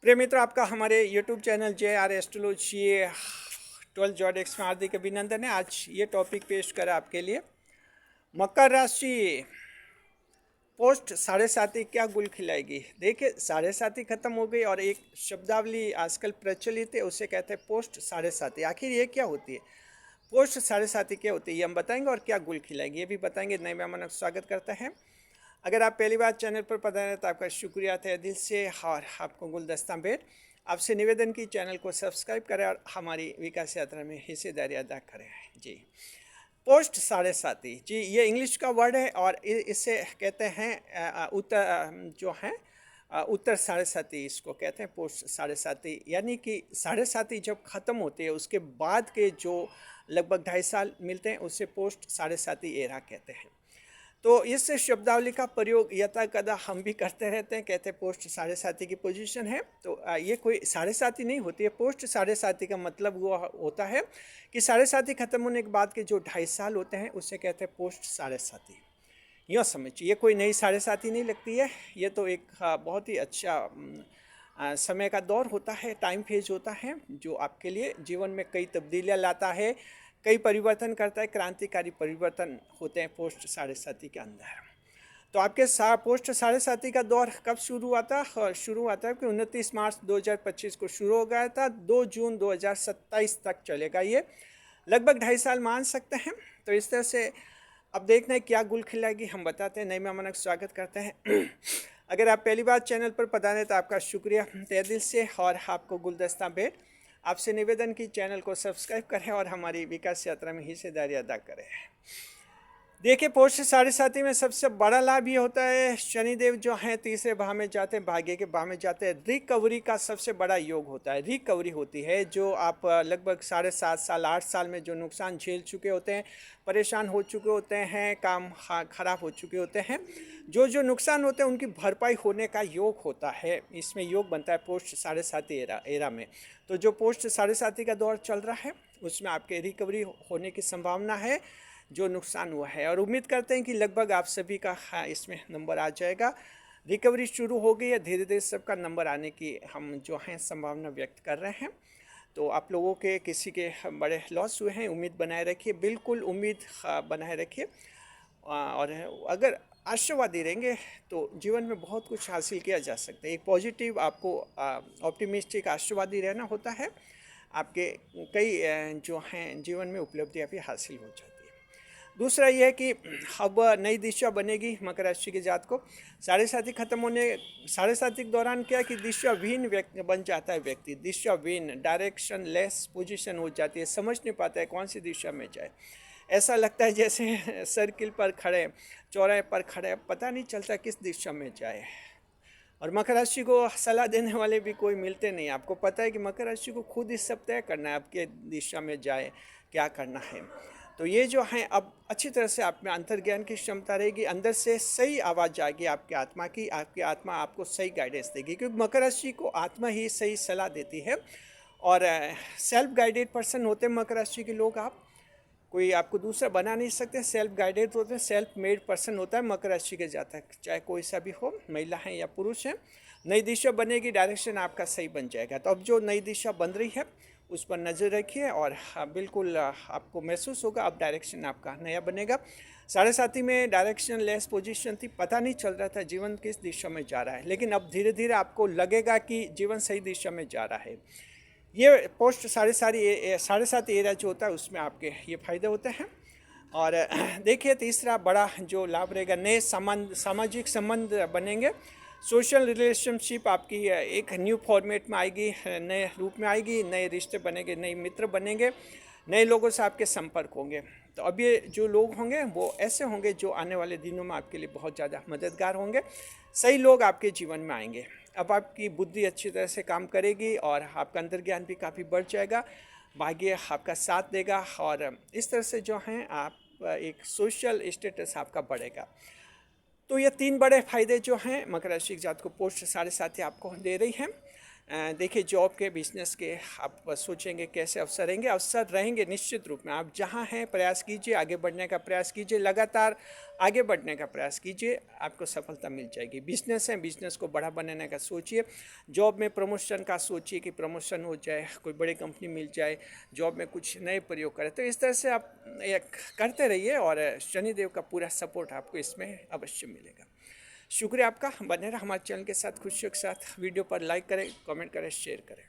प्रिय मित्रों, आपका हमारे YouTube चैनल JR एस्ट्रोलॉजी 12 जॉडेक्स में हार्दिक अभिनंदन है। आज ये टॉपिक पेश करा आपके लिए। मकर राशि पोस्ट 7:30 क्या गुल खिलाएगी। देखिए, 7:30 खत्म हो गई और एक शब्दावली आजकल प्रचलित है, उसे कहते हैं पोस्ट 7:30। आखिर ये क्या होती है, पोस्ट 7:30 क्या होती है, ये हम बताएंगे और क्या गुल खिलाएगी ये भी बताएंगे। नए मेहमानों का स्वागत करते हैं। अगर आप पहली बार चैनल पर पधारे तो आपका शुक्रिया तहे दिल से और आपको गुलदस्ता भेंट। आपसे निवेदन की चैनल को सब्सक्राइब करें और हमारी विकास यात्रा में हिस्सेदारी अदा करें। जी, पोस्ट 7:30 जी, ये इंग्लिश का वर्ड है और इसे कहते हैं उत्तर जो है उत्तर 7:30 इसको कहते हैं पोस्ट 7:30। यानी कि 7:30 जब ख़त्म होते हैं उसके बाद के जो लगभग 2.5 साल मिलते हैं उसे पोस्ट 7:30 एरा कहते हैं। तो इस शब्दावली का प्रयोग यथा कदा हम भी करते रहते हैं, कहते हैं पोस्ट 7:30 की पोजीशन है। तो ये कोई 7:30 नहीं होती है। पोस्ट 7:30 का मतलब वो होता है कि 7:30 खत्म होने के बाद के जो 2.5 साल होते हैं उसे कहते हैं पोस्ट 7:30। यह समझिए, ये कोई नई 7:30 नहीं लगती है। ये तो एक बहुत ही अच्छा समय का दौर होता है, टाइम फेज होता है, जो आपके लिए जीवन में कई तब्दीलियाँ लाता है, कई परिवर्तन करता है, क्रांतिकारी परिवर्तन होते हैं पोस्ट 7:30 के अंदर। तो आपके पोस्ट 7:30 का दौर कब शुरू हुआ था? शुरू हुआ था कि 29 मार्च 2025 को शुरू हो गया था, 2 जून 2027 तक चलेगा। ये लगभग 2.5 साल मान सकते हैं। तो इस तरह से अब देखना है क्या गुल खिलाएगी, हम बताते हैं। नए मेहमानों का स्वागत करते हैं। अगर आप पहली बार चैनल पर पधारे तो आपका शुक्रिया तहे दिल से और आपको गुलदस्ता भेंट। आपसे निवेदन की चैनल को सब्सक्राइब करें और हमारी विकास यात्रा में हिस्सेदारी अदा करें। देखिए, पोस्ट 7:30 में सबसे बड़ा लाभ ये होता है, शनिदेव जो हैं तीसरे भाव में जाते हैं, भाग्य के भाव में जाते हैं। रिकवरी का सबसे बड़ा योग होता है। रिकवरी होती है जो आप लगभग 7.5 साल 8 साल में जो नुकसान झेल चुके होते हैं, परेशान हो चुके होते हैं, काम खराब हो चुके होते हैं, जो नुकसान होते हैं उनकी भरपाई होने का योग होता है। इसमें योग बनता है पोस्ट 7:30 एरा में। तो जो पोस्ट 7:30 का दौर चल रहा है उसमें आपके रिकवरी होने की संभावना है, जो नुकसान हुआ है। और उम्मीद करते हैं कि लगभग आप सभी का इसमें नंबर आ जाएगा। रिकवरी शुरू हो गई है, धीरे धीरे सबका नंबर आने की हम जो हैं संभावना व्यक्त कर रहे हैं। तो आप लोगों के किसी के बड़े लॉस हुए हैं, उम्मीद बनाए रखिए, बिल्कुल उम्मीद बनाए रखिए। और अगर आशावादी रहेंगे तो जीवन में बहुत कुछ हासिल किया जा सकता है। एक पॉजिटिव आपको ऑप्टिमिस्टिक आशावादी रहना होता है, आपके कई जो हैं जीवन में उपलब्धियाँ भी हासिल हो जाती है। दूसरा यह है कि अब नई दिशा बनेगी मकर राशि के जात को। 7:30 खत्म होने 7:30 के दौरान क्या है कि दिशाविहीन व्यक्ति बन जाता है। व्यक्ति दिशाविहीन, डायरेक्शन लेस पोजीशन हो जाती है, समझ नहीं पाता है कौन सी दिशा में जाए। ऐसा लगता है जैसे सर्किल पर खड़े, चौराहे पर खड़े, पता नहीं चलता किस दिशा में जाए। और मकर राशि को सलाह देने वाले भी कोई मिलते नहीं। आपको पता है कि मकर राशि को खुद इस सब तय करना है, आपके दिशा में जाए क्या करना है। तो ये जो है अब अच्छी तरह से आप में अंतर्ज्ञान की क्षमता रहेगी, अंदर से सही आवाज़ आएगी आपकी आत्मा की, आपकी आत्मा आपको सही गाइडेंस देगी, क्योंकि मकर राशि को आत्मा ही सही सलाह देती है। और सेल्फ गाइडेड पर्सन होते हैं मकर राशि के लोग। आप कोई आपको दूसरा बना नहीं सकते, सेल्फ गाइडेड होते हैं, सेल्फ मेड पर्सन होता है मकर राशि के जातक, चाहे कोई सा भी हो, महिला है या पुरुष है। नई दिशा बनेगी, डायरेक्शन आपका सही बन जाएगा। तो अब जो नई दिशा बन रही है उस पर नज़र रखिए और बिल्कुल आपको महसूस होगा अब डायरेक्शन आपका नया बनेगा। 7:30 में डायरेक्शन लेस पोजीशन थी, पता नहीं चल रहा था जीवन किस दिशा में जा रहा है, लेकिन अब धीरे धीरे आपको लगेगा कि जीवन सही दिशा में जा रहा है। ये पोस्ट 7:30 एरिया जो होता है उसमें आपके ये फ़ायदे होते हैं। और देखिए, तीसरा बड़ा जो लाभ रहेगा, नए सामाजिक संबंध बनेंगे। सोशल रिलेशनशिप आपकी एक न्यू फॉर्मेट में आएगी, नए रूप में आएगी, नए रिश्ते बनेंगे, नए मित्र बनेंगे, नए लोगों से आपके संपर्क होंगे। तो अब ये जो लोग होंगे वो ऐसे होंगे जो आने वाले दिनों में आपके लिए बहुत ज़्यादा मददगार होंगे। सही लोग आपके जीवन में आएंगे। अब आपकी बुद्धि अच्छी तरह से काम करेगी और आपका अंतर्ज्ञान भी काफ़ी बढ़ जाएगा, भाग्य आपका साथ देगा और इस तरह से जो हैं आप एक सोशल स्टेटस आपका बढ़ेगा। तो ये 3 बड़े फायदे जो हैं मकर राशि के जात को पोस्ट 7:30 आपको दे रही हैं। देखिए जॉब के, बिजनेस के आप सोचेंगे कैसे अवसर रहेंगे, अवसर रहेंगे निश्चित रूप में। आप जहाँ हैं प्रयास कीजिए, आगे बढ़ने का प्रयास कीजिए, लगातार आगे बढ़ने का प्रयास कीजिए, आपको सफलता मिल जाएगी। बिजनेस है, बिजनेस को बड़ा बनाने का सोचिए। जॉब में प्रमोशन का सोचिए कि प्रमोशन हो जाए, कोई बड़ी कंपनी मिल जाए, जॉब में कुछ नए प्रयोग करें। तो इस तरह से आप एक करते रहिए और शनिदेव का पूरा सपोर्ट आपको इसमें अवश्य मिलेगा। शुक्रिया आपका, बने रहा हमारे चैनल के साथ, खुशियों के साथ। वीडियो पर लाइक करें, कमेंट करें, शेयर करें।